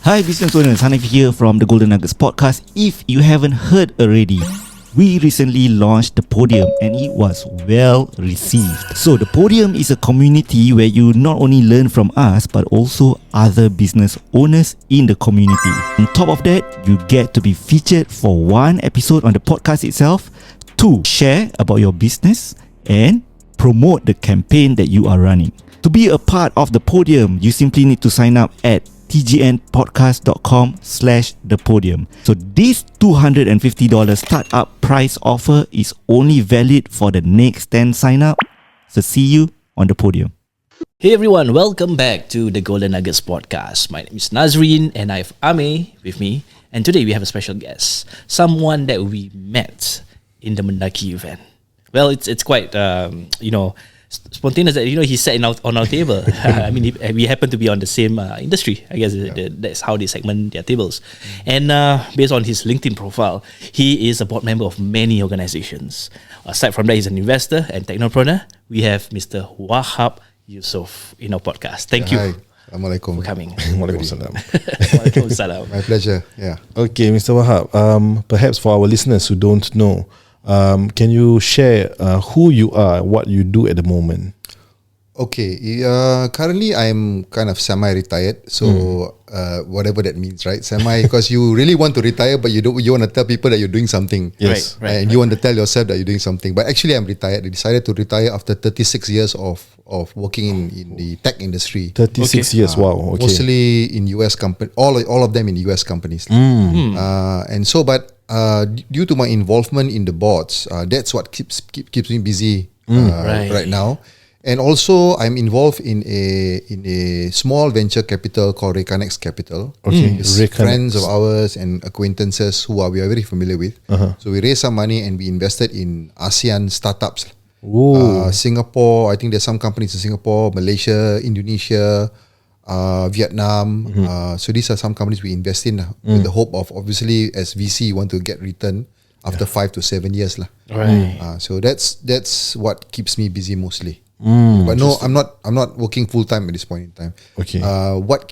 Hi business owners, Hanif here from the Golden Nuggets podcast. If you haven't heard already, we recently launched the Podium and it was well received. So the Podium is a community where you not only learn from us but also other business owners in the community. On top of that, you get to be featured for one episode on the podcast itself, to share about your business and promote the campaign that you are running. To be a part of the Podium, you simply need to sign up at tgnpodcast.com/thepodium. So this $250 startup price offer is only valid for the next 10 sign up. So see you on the Podium. Hey everyone, welcome back to the Golden Nuggets podcast. My name is Nazreen and I have Ame with me. And today we have a special guest, someone that we met in the Mendaki event. Well, it's quite spontaneous that he sat on our table. I mean, we happen to be on the same industry. I guess that's how they segment their tables. And based on his LinkedIn profile, he is a board member of many organizations. Aside from that, he's an investor and technopreneur. We have Mr. Wahab Yusoff in our podcast. Thank you. Hi. Assalamualaikum for coming. Waalaikumsalam. Waalaikumsalam. My pleasure. Yeah. Okay, Mr. Wahab. Perhaps for our listeners who don't know, can you share who you are, what you do at the moment? Okay. Currently, I'm kind of semi-retired. So whatever that means, right? Semi, because you really want to retire, but you want to tell people that you're doing something. Yes. Right. And you want to tell yourself that you're doing something. But actually, I'm retired. I decided to retire after 36 years of working in the tech industry. 36 years. Wow. Okay. Mostly in US company, all of them in US companies. And so, but due to my involvement in the boards, that's what keeps me busy right now. And also, I'm involved in a small venture capital called Recanex Capital. Okay, It's friends of ours and acquaintances who we are very familiar with. So we raised some money and we invested in ASEAN startups. Singapore, I think there's some companies in Singapore, Malaysia, Indonesia, Vietnam. So these are some companies we invest in with the hope of, obviously, as VC, you want to get return after 5 to 7 years. Right. So that's what keeps me busy mostly. But no, I'm not working full time at this point in time. Okay. What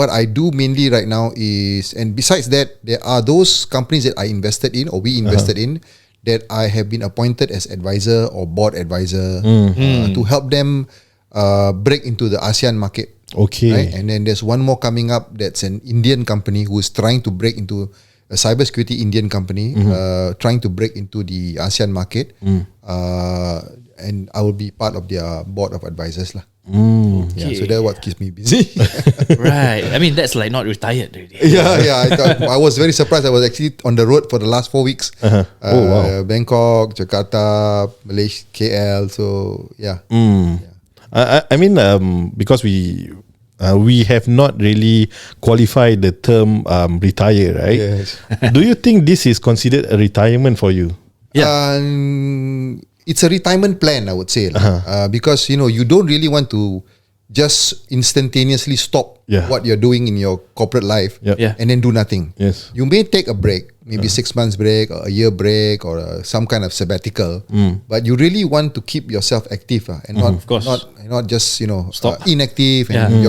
I do mainly right now is, and besides that, there are those companies that I invested in or we invested in that I have been appointed as advisor or board advisor to help them break into the ASEAN market. Okay. Right? And then there's one more coming up that's an Indian company who is trying to break into a cybersecurity Indian company, trying to break into the ASEAN market. And I will be part of their board of advisors. Yeah, so that's what keeps me busy. Right. I mean, that's like not retired already. I was very surprised. I was actually on the road for the last 4 weeks. Bangkok, Jakarta, Malaysia, KL. So yeah. I mean, because we have not really qualified the term retire, right? Yes. Do you think this is considered a retirement for you? Yeah. It's a retirement plan, I would say, because you don't really want to just instantaneously stop what you're doing in your corporate life and then do nothing. Yes. You may take a break, maybe 6 months break or a year break or some kind of sabbatical, but you really want to keep yourself active and not just inactive and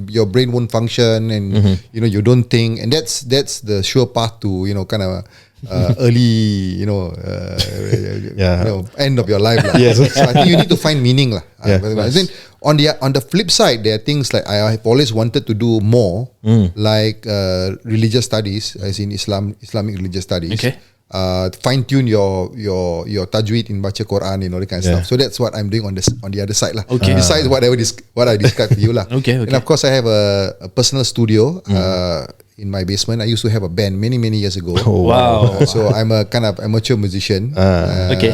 your brain won't function and you don't think, and that's the sure path to kind of early end of your life. Yes. So I think you need to find meaning. Yeah. I think on the flip side, there are things like I have always wanted to do more, like religious studies, as in Islamic religious studies. Okay. Fine tune your tajweed in baca Quran, that kind of stuff. So that's what I'm doing on the other side. Okay. Besides what I described to you. Okay. And of course I have a personal studio in my basement. I used to have a band many years ago. Wow. So I'm a kind of amateur musician. Okay.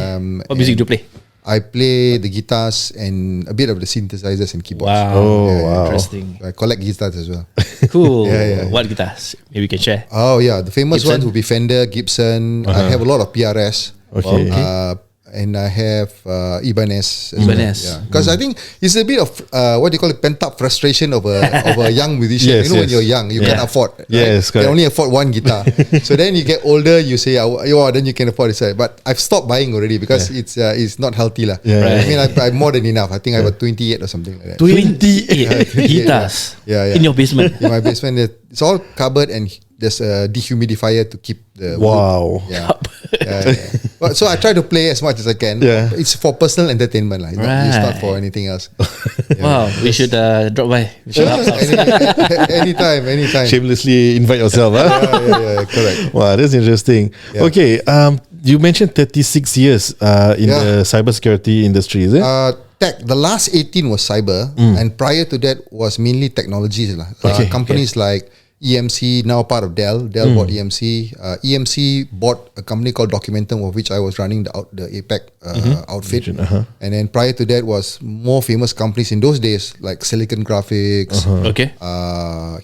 What music do you play? I play the guitars and a bit of the synthesizers and keyboards. Wow. Wow. Interesting. I collect guitars as well. Cool. Yeah. What guitars? Maybe we can share. Oh yeah, the famous Gibson? ones would be Fender, Gibson. I have a lot of PRS. Okay. and I have Ibanez. Ibanez. Yeah, because I think it's a bit of what do you call it, pent up frustration of a young musician. Yes, when you're young, you can't afford. Right? Yes, you can correct. only afford one guitar. So then you get older, you say, then you can afford it. But I've stopped buying already because it's not healthy lah. Yeah. I mean, I'm more than enough. I think I have a 28 or something like that. 28 guitars Yeah. in your basement. In my basement, it's all cupboard and there's a dehumidifier to keep the Wow. wood. Yeah. But so I try to play as much as I can. Yeah. It's for personal entertainment lah. It's not for anything else. Wow, we should drop by. We should have some. anytime. Shamelessly invite yourself, huh? Yeah, correct. Wow, that's interesting. Yeah. Okay, you mentioned 36 years in the cybersecurity industry, is it? Tech, the last 18 was cyber, and prior to that was mainly technologies lah. Companies like EMC, now part of Dell. Dell bought EMC. EMC bought a company called Documentum, of which I was running the APAC outfit. And then prior to that was more famous companies in those days like Silicon Graphics,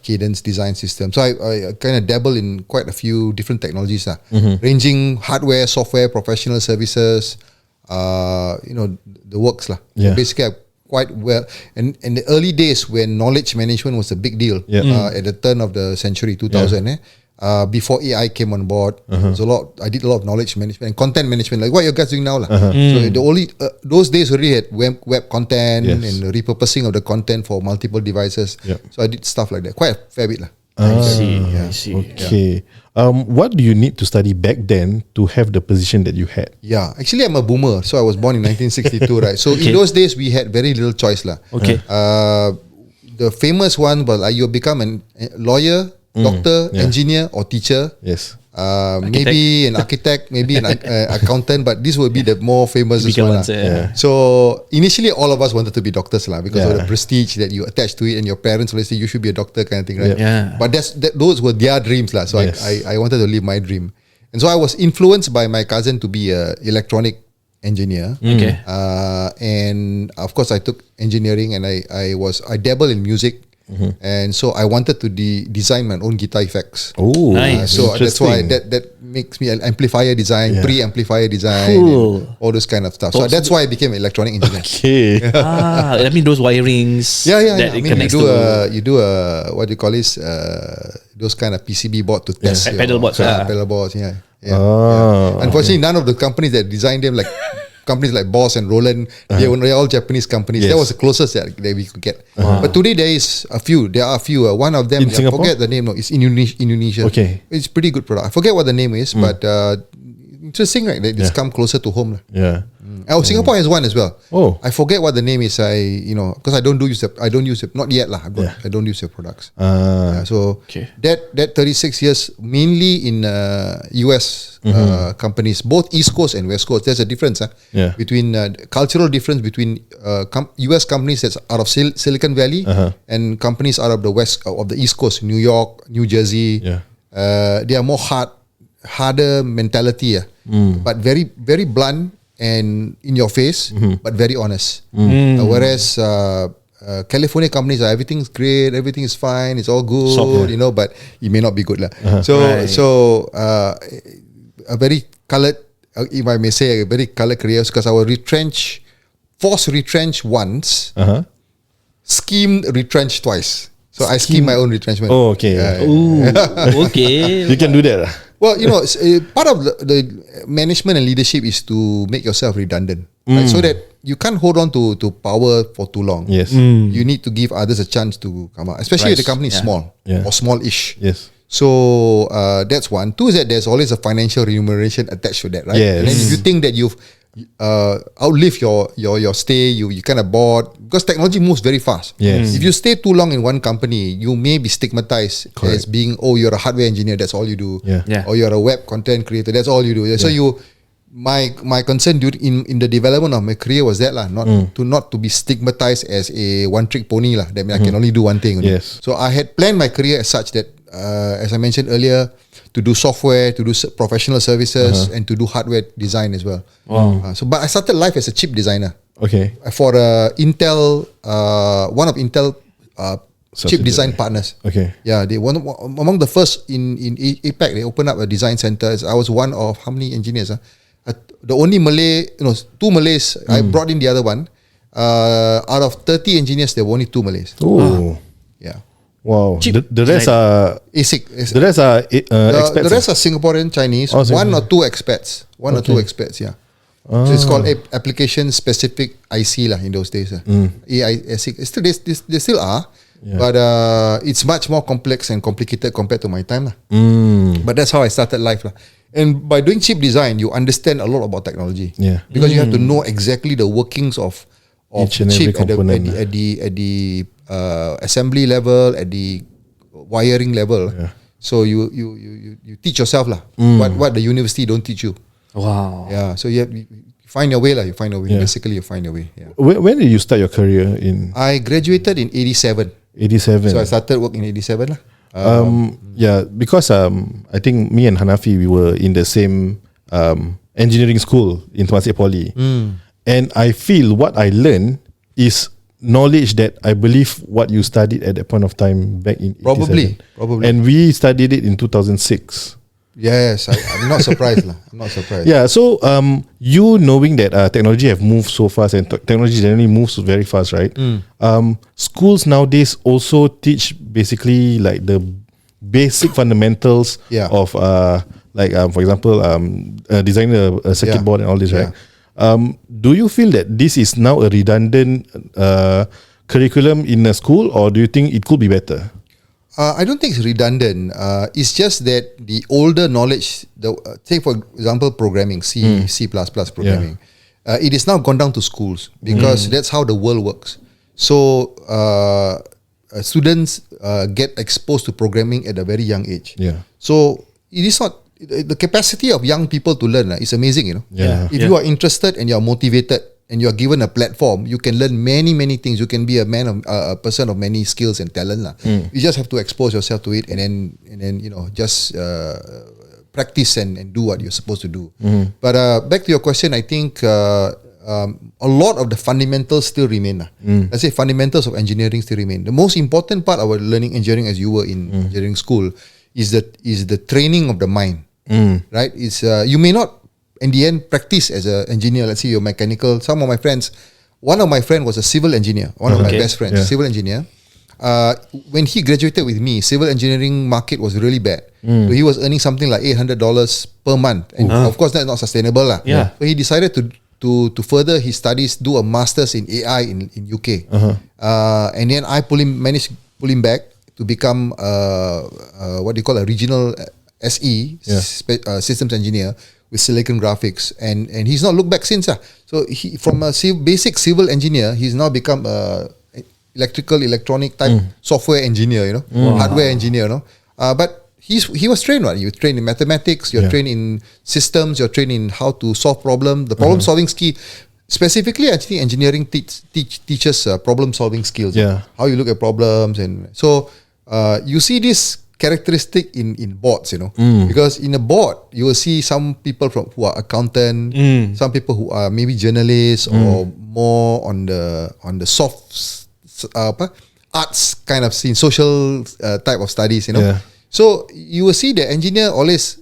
Cadence Design System. So I kind of dabble in quite a few different technologies, ranging hardware, software, professional services, the works lah. Yeah. So basically, I quite well. And in the early days when knowledge management was a big deal, at the turn of the century, 2000, before AI came on board, I did a lot of knowledge management and content management, like what you guys doing now lah. So those days already had web content and the repurposing of the content for multiple devices. So I did stuff like that, quite a fair bit lah. I see. Okay. What do you need to study back then to have the position that you had? Yeah, actually I'm a boomer, so I was born in 1962, right? So in those days we had very little choice lah. Okay. The famous one was you become a lawyer, doctor, engineer, or teacher. Yes. Maybe an architect, maybe an accountant, but this would be the more famous one. So initially all of us wanted to be doctors lah, because of the prestige that you attach to it, and your parents always say you should be a doctor kind of thing, right? But those were their dreams lah. So I wanted to live my dream, and so I was influenced by my cousin to be a electronic engineer. And of course I took engineering, and I dabble in music. And so I wanted to design my own guitar effects. Oh, nice. So that's why that makes me an amplifier design, preamplifier design, Cool. and all those kind of stuff. So that's why I became an electronic engineer. Okay. I mean those wirings. Yeah. That I mean, you do a what do you call this? Those kind of PCB board to test pedal boards. pedal boards. Yeah. Unfortunately, none of the companies that designed them, like companies like Boss and Roland, they're all Japanese companies. That was the closest that we could get. But today there are a few. One of them, I forget the name. No, it's Indonesia. Okay. It's pretty good product. I forget what the name is, but interesting, right? That it's come closer to home. Yeah. Singapore has one as well. Oh. I forget what the name is. Because I don't use it. Not yet lah. I don't use their products. So that 36 years mainly in US companies, both East Coast and West Coast. There's a difference between cultural difference between US companies that's out of Silicon Valley and companies out of the West of the East Coast, New York, New Jersey. They are more harder mentality, but very very blunt and in your face, but very honest. Whereas California companies are everything's great, everything is fine, it's all good, but it may not be good lah. So a very colored, if I may say, a very colored career, because I was forced retrenched once, schemed retrenched twice. So I schemed my own retrenchment. Oh, okay. Okay. You can do that. Well, part of the management and leadership is to make yourself redundant, right? So that you can't hold on to power for too long. Yes. You need to give others a chance to come out, especially if the company is small or small-ish. Yes. So that's one. Two is that there's always a financial remuneration attached to that, right? Yes. And then if you think that you've outlived your stay, you kind of bored, because technology moves very fast. Yes. If you stay too long in one company, you may be stigmatized as being, you're a hardware engineer, that's all you do. Or you're a web content creator, that's all you do. So my concern in the development of my career was that not to be stigmatized as a one-trick pony lah. That means I can only do one thing. Yes. So I had planned my career as such that, as I mentioned earlier, to do software, to do professional services, and to do hardware design as well. But I started life as a chip designer. Okay. For Intel, one of Intel chip design partners. Okay. Yeah, they one among the first in APAC. They opened up a design center. I was one of how many engineers? the only Malay, two Malays. I brought in the other one. Out of 30 engineers, there were only 2 Malays. Oh, Yeah. wow. Cheap. The rest are ASIC. the rest are expats. The rest are Singaporean, Chinese. Oh, One Singaporean. or two expats. One or two expats. Yeah. So it's called application specific IC lah in those days. AI ASIC. Still, they still are. But it's much more complex and complicated compared to my time lah. But that's how I started life lah. And by doing chip design, you understand a lot about technology. Yeah. Because you have to know exactly the workings of Each and chip every component. at the assembly level, at the wiring level. Yeah. So you teach yourself lah. What the university don't teach you. Wow. Yeah. So you find your way lah. You find your way. Yeah. Basically, you find your way. Yeah. When did you start your career in I graduated in 87. 87? So I started work in 87 lah. Yeah, because I think me and Hanafi, we were in the same engineering school in Temasek Poly, and I feel what I learned is knowledge that I believe what you studied at that point of time back in 87. Probably. And we studied it in 2006. Yes, I'm not surprised lah. I'm not surprised. Yeah, so you knowing that technology have moved so fast and technology generally moves very fast, right? Schools nowadays also teach basically like the basic fundamentals of for example, designing a circuit board and all this, right? Do you feel that this is now a redundant curriculum in a school, or do you think it could be better? I don't think it's redundant. It's just that the older knowledge, take for example programming, C++ programming, it is now gone down to schools because that's how the world works. So students get exposed to programming at a very young age. Yeah. So it is not the capacity of young people to learn is amazing. Yeah. If you are interested and you are motivated and you are given a platform, you can learn many things. You can be a person of many skills and talent lah. You just have to expose yourself to it and then just practice and do what you're supposed to do. But back to your question, I think a lot of the fundamentals still remain. Let's say fundamentals of engineering still remain. The most important part of learning engineering, as you were in engineering school, is the training of the mind. Right? It's you may not in the end practice as an engineer. Let's say you're mechanical. Some of my friends, one of my friends was a civil engineer. One of my best friends, civil engineer. When he graduated with me, civil engineering market was really bad. So he was earning something like $800 per month, and of course that's not sustainable lah. Yeah. So he decided to further his studies, do a masters in AI in UK, and then I managed to pull him back to become what they call a regional SE, systems engineer with Silicon Graphics, and he's not looked back since. So he from a basic civil engineer, he's now become a electronic type software engineer, hardware engineer, but he was trained, right? You trained in mathematics, you're trained in systems, you're trained in how to solve problem. The problem solving skill, specifically, I think engineering teaches problem solving skills. How you look at problems, and so you see this characteristic in boards, because in a board you will see some people who are accountant, some people who are maybe journalists or more on the soft arts kind of scene, social type of studies, So you will see the engineer always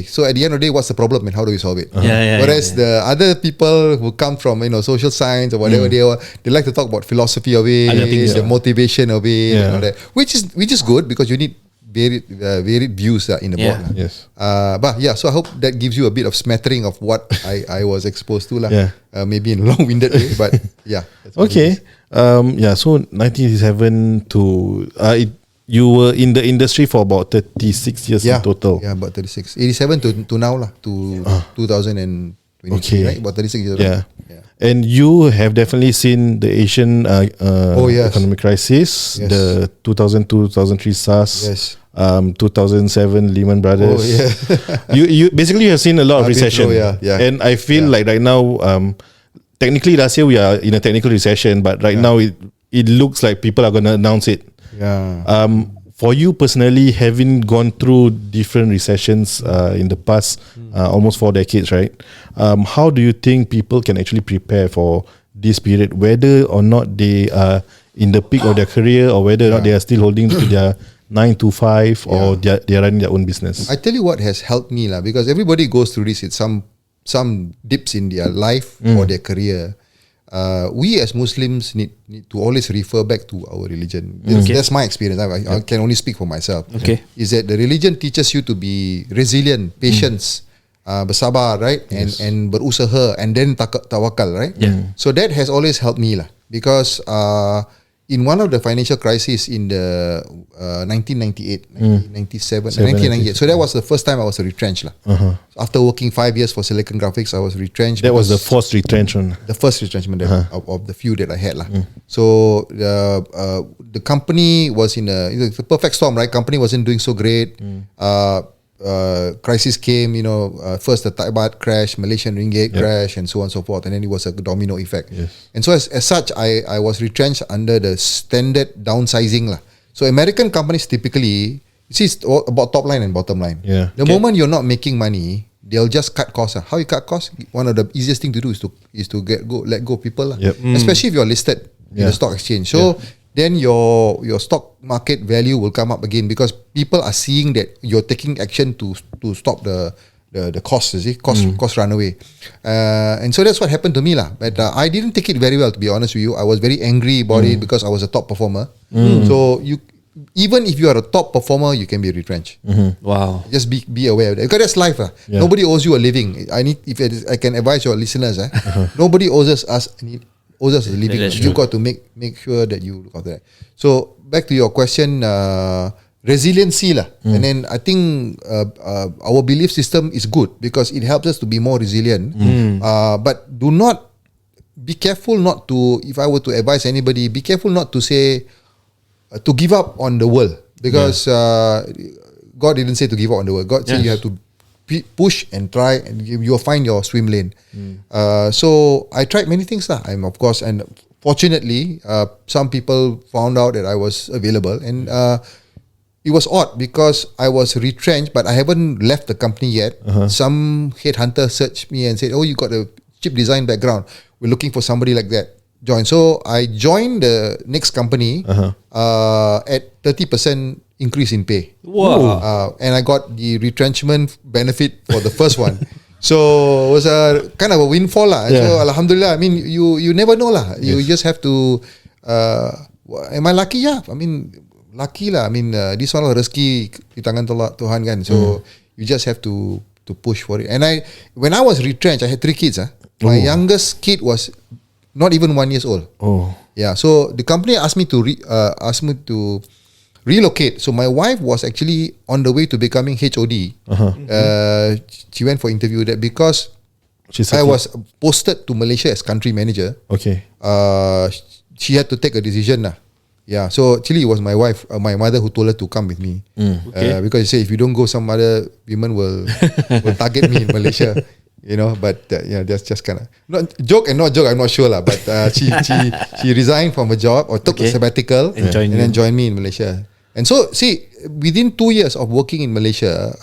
so at the end of the day, what's the problem and how do we solve it? Whereas the other people who come from social science or whatever they like to talk about philosophy of it, the motivation of it, and all that, which is good because you need varied views in the board. Yes. But so I hope that gives you a bit of smattering of what I was exposed to lah. Maybe in a long-winded way, but that's what it is. So 1987 to you were in the industry for about 36 years in total. Yeah, about 36. 87 to now lah, to 2023, right? About 36 years. Yeah. And you have definitely seen the Asian economic crisis, the 2002-2003 SARS, 2007 Lehman Brothers. you basically have seen a lot of recession. And I feel like right now, technically last year we are in a technical recession, but right now it looks like people are going to announce it. For you personally, having gone through different recessions in the past almost 4 decades, right? How do you think people can actually prepare for this period, whether or not they are in the peak of their career, or whether or not they are still holding to their 9 to 5, or they are running their own business? I tell you what has helped me lah, because everybody goes through this at some some dips in their life or their career, we as Muslims need to always refer back to our religion. That's my experience. I can only speak for myself. Okay. Is that the religion teaches you to be resilient, patience, bersabar, right? And berusaha, and then tawakal, right? Yeah. So that has always helped me lah, because in one of the financial crises in the 1998, 1997, 1998. So that was the first time I was retrenched lah. After working 5 years for Silicon Graphics, I was retrenched. That was the first retrenchment. The first retrenchment of the few that I had lah. So the company was in a perfect storm, right? Company wasn't doing so great. Crisis came, first the Thai baht crash, Malaysian ringgit crash, and so on and so forth, and then it was a domino effect. And so as such, I was retrenched under the standard downsizing lah. So American companies typically, it's about top line and bottom line. The moment you're not making money, they'll just cut costs. How you cut costs? One of the easiest thing to do is to let go of people lah. Especially if you're listed in the stock exchange. So then your stock market value will come up again, because people are seeing that you're taking action to stop the costs, cost runaway. And so that's what happened to me lah. But I didn't take it very well, to be honest with you. I was very angry about it because I was a top performer. So even if you are a top performer, you can be retrenched. Wow. Just be aware of that, because that's life. Nobody owes you a living. I can advise your listeners, nobody owes us a living. You got to make sure that you look after that. So back to your question, resiliency lah. And then I think our belief system is good because it helps us to be more resilient. But be careful not to, if I were to advise anybody, be careful not to say to give up on the world, because God didn't say to give up on the world. God said you have to push and try, and you'll find your swim lane. So I tried many things lah. I'm of course, and fortunately, some people found out that I was available, and it was odd because I was retrenched, but I haven't left the company yet. Some headhunter searched me and said, "Oh, you got a chip design background. We're looking for somebody like that. Join." So I joined the next company at 30% increase in pay. Wow. And I got the retrenchment benefit for the first one. So it was a kind of a windfall lah. So alhamdulillah, I mean, you never know lah. You just have to, am I lucky? Yeah. I mean, lucky lah. I mean, this one rezeki di tangan Tuhan kan. So you just have to push for it. And when I was retrenched, I had 3 kids. My youngest kid was not even 1 year old. Yeah. So the company asked me to relocate. So my wife was actually on the way to becoming HOD. She went for interview there because I was posted to Malaysia as country manager. She had to take a decision lah. Yeah. So actually it was my wife, my mother, who told her to come with me. Because she said if you don't go, some other women will target me in Malaysia. But that's just kind of not joke. I'm not sure lah. But she resigned from a job or took a sabbatical and then joined me in Malaysia. And so, see, within 2 years of working in Malaysia,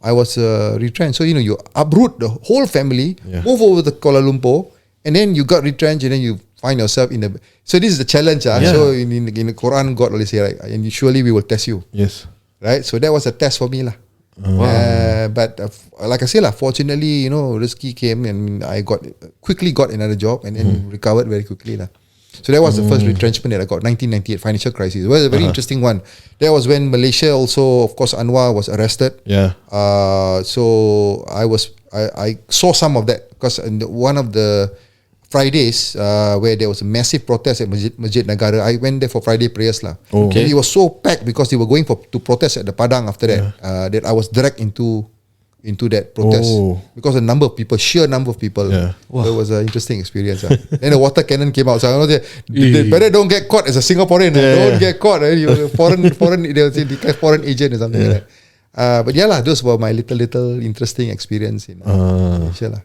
I was retrenched. So, you uproot the whole family, move over to Kuala Lumpur, and then you got retrenched, and then you find yourself in the... So, this is the challenge. So, in the Quran, God always say, right, and surely we will test you. Yes. Right? So, that was a test for me lah. But like I said, fortunately, rezeki came, and I quickly got another job, and then recovered very quickly lah. So that was the first retrenchment that I got, 1998 financial crisis. It was a very interesting one. That was when Malaysia also, of course, Anwar was arrested. So I saw some of that because one of the Fridays where there was a massive protest at Masjid Negara, I went there for Friday prayers lah. And it was so packed because they were going to protest at the Padang after that. That I was direct into that protest because the sheer number of people. So it was an interesting experience. Then the water cannon came out. So I know they better don't get caught as a Singaporean. Don't get caught. Foreign they'll say declare foreign agent or something like that. But those were my little interesting experience in Malaysia lah.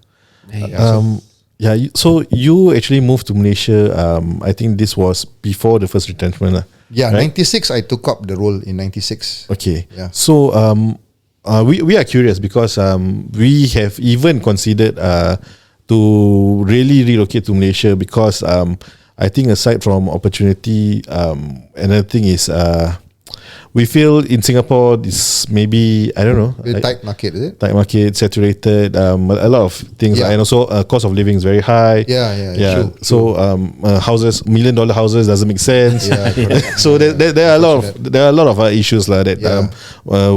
So you actually moved to Malaysia. I think this was before the first retrenchment. Yeah, right? 96 I took up the role in 96. Okay. Yeah. So we are curious because we have even considered to really relocate to Malaysia because I think aside from opportunity, another thing is we feel in Singapore is maybe, I don't know, Very tight market, is it? tight market, saturated, a lot of things, Yeah. and also cost of living is very high. True. So houses, $1 million houses doesn't make sense. Yeah, correct. So there are a lot of issues that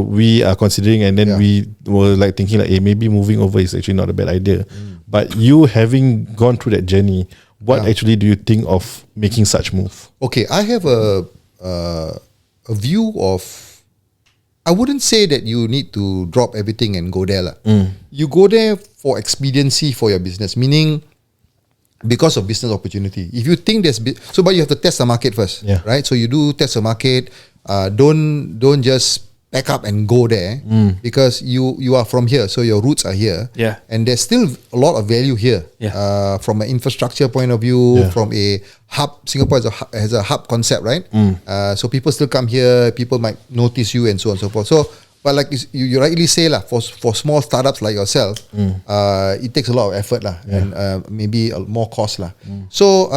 we are considering, and then we were like thinking like, hey, maybe moving over is actually not a bad idea. But you having gone through that journey, what actually do you think of making such move? Okay, I have a view of, I wouldn't say that you need to drop everything and go there. You go there for expediency for your business, meaning because of business opportunity. If you think but you have to test the market first, right? So you do test the market. Don't just pack up and go there because you are from here, so your roots are here. And there's still a lot of value here. From an infrastructure point of view, from a hub. Singapore has a hub concept, right? So people still come here. People might notice you and so on and so forth. So, but like you rightly say lah, for small startups like yourself, it takes a lot of effort lah, and maybe more cost lah. So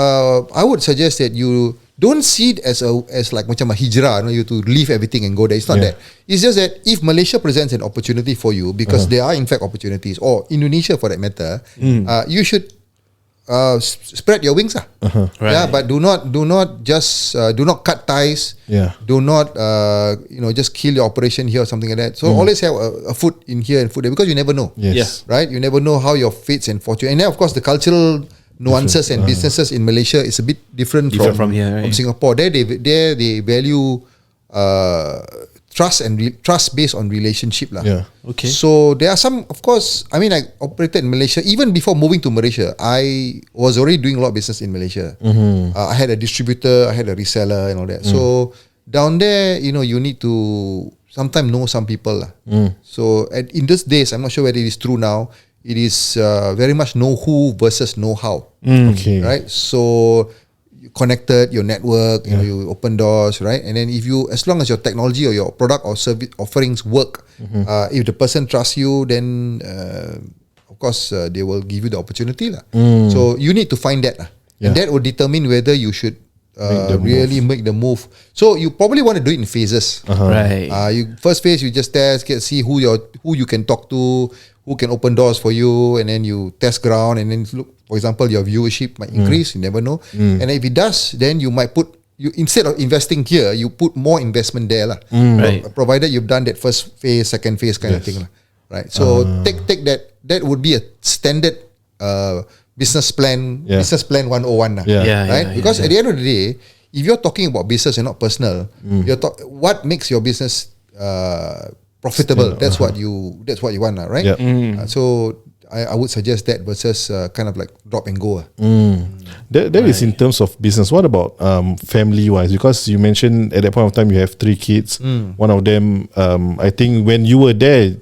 I would suggest that you don't see it as like macam a hijrah, you to leave everything and go there. It's not that. It's just that if Malaysia presents an opportunity for you, because there are in fact opportunities, or Indonesia for that matter, you should spread your wings, Right. but do not just do not cut ties. Do not just kill your operation here or something like that. So always have a foot in here and foot there, because you never know. Right? You never know how your fates and fortune. And then of course the cultural nuances and businesses in Malaysia is a bit different from here, right? From Singapore. There they value trust based on relationship lah. Okay. So there are some, of course, I mean, I operated in Malaysia even before moving to Malaysia. I was already doing a lot of business in Malaysia. I had a distributor, I had a reseller and all that. So down there, you need to sometimes know some people lah. So in these days, I'm not sure whether it is true now. It is very much know who versus know how. Okay. Right? So you connected, your network, you open doors, right? And then as long as your technology or your product or service offerings work, if the person trusts you, then of course they will give you the opportunity lah. So you need to find that lah. And that will determine whether you should really make the move. So you probably want to do it in phases. Right. First phase, you just test, see who you can talk to, who can open doors for you, and then you test ground, and then look, for example, your viewership might increase. You never know. And if it does, then you might instead of investing here, you put more investment there lah. Right. Provided you've done that first phase, second phase kind of thing lah. Right. So take that. That would be a standard business plan. Business plan 101 lah. Right. Because at the end of the day, if you're talking about business and not personal, what makes your business profitable? That's what you want, right? So I would suggest that versus kind of like drop and go. That is in terms of business. What about family wise? Because you mentioned at that point of time you have 3 kids. One of them, I think when you were there,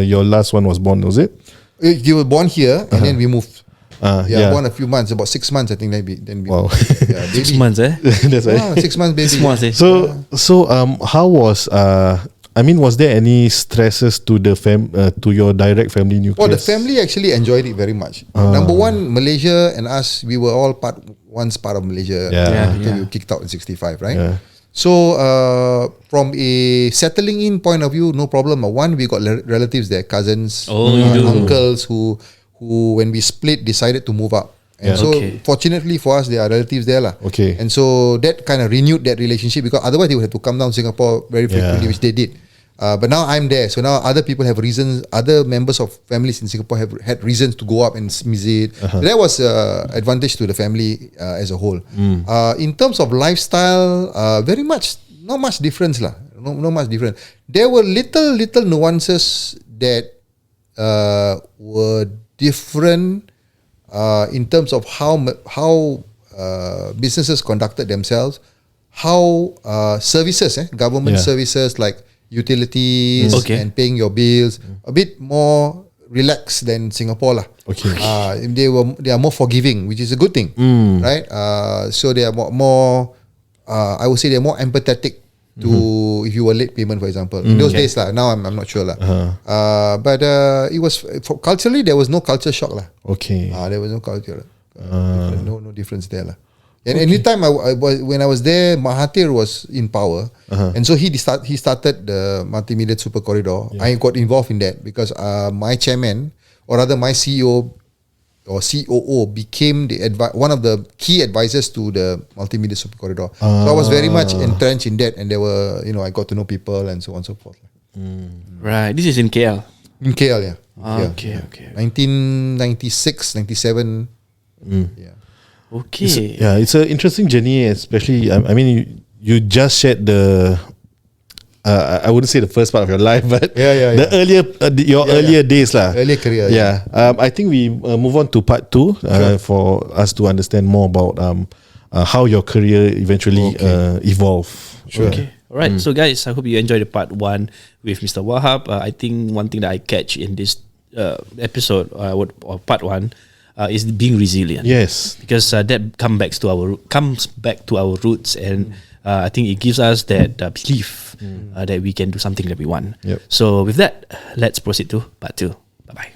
your last one was born, was it? You were born here, and then we moved. Born a few months, about 6 months, I think. Then we Wow. baby. 6 months, That's right. 6 months, baby. 6 months, So how was was there any stresses to the to your direct family nucleus? Well, the family actually enjoyed it very much. Number one, Malaysia and us, we were all once part of Malaysia until we were kicked out in 65, right? So from a settling in point of view, no problem. One, we got relatives there, cousins, uncles who when we split decided to move up. And so fortunately for us, there are relatives there lah. And so that kind of renewed that relationship, because otherwise they would have to come down to Singapore very frequently, which they did. But now I'm there, so now other people have reasons. Other members of families in Singapore have had reasons to go up and visit. So that was advantage to the family as a whole. In terms of lifestyle, very much not much difference lah. No much difference. There were little nuances that were different in terms of how businesses conducted themselves, how services, government services like utilities and paying your bills, a bit more relaxed than Singapore lah. They are more forgiving, which is a good thing, right? So they are more I would say they're more empathetic to if you were late payment, for example. In those days lah. Now I'm not sure lah. But it was culturally there was no culture shock lah. There was no culture, no difference there lah. And anytime when I was there, Mahathir was in power, and so he started the multimedia super corridor. I got involved in that because my chairman, or rather my CEO or COO, became one of the key advisors to the multimedia super corridor. So I was very much entrenched in that, and there were, I got to know people and so on and so forth. Right. This is in KL. In KL, yeah. Okay. 1996, 97. Yeah. Okay. It's an interesting journey, especially. I mean, you just shared the. I wouldn't say the first part of your life, but the earlier earlier days lah. Earlier career. I think we move on to part 2 for us to understand more about how your career eventually evolved. Sure. Okay. Alright, so guys, I hope you enjoyed the part 1 with Mr. Wahab. I think one thing that I catch in this episode or part 1 is being resilient. Yes, because that comes back to our roots, and I think it gives us that belief that we can do something that we want. Yep. So with that, let's proceed to part 2. Bye bye.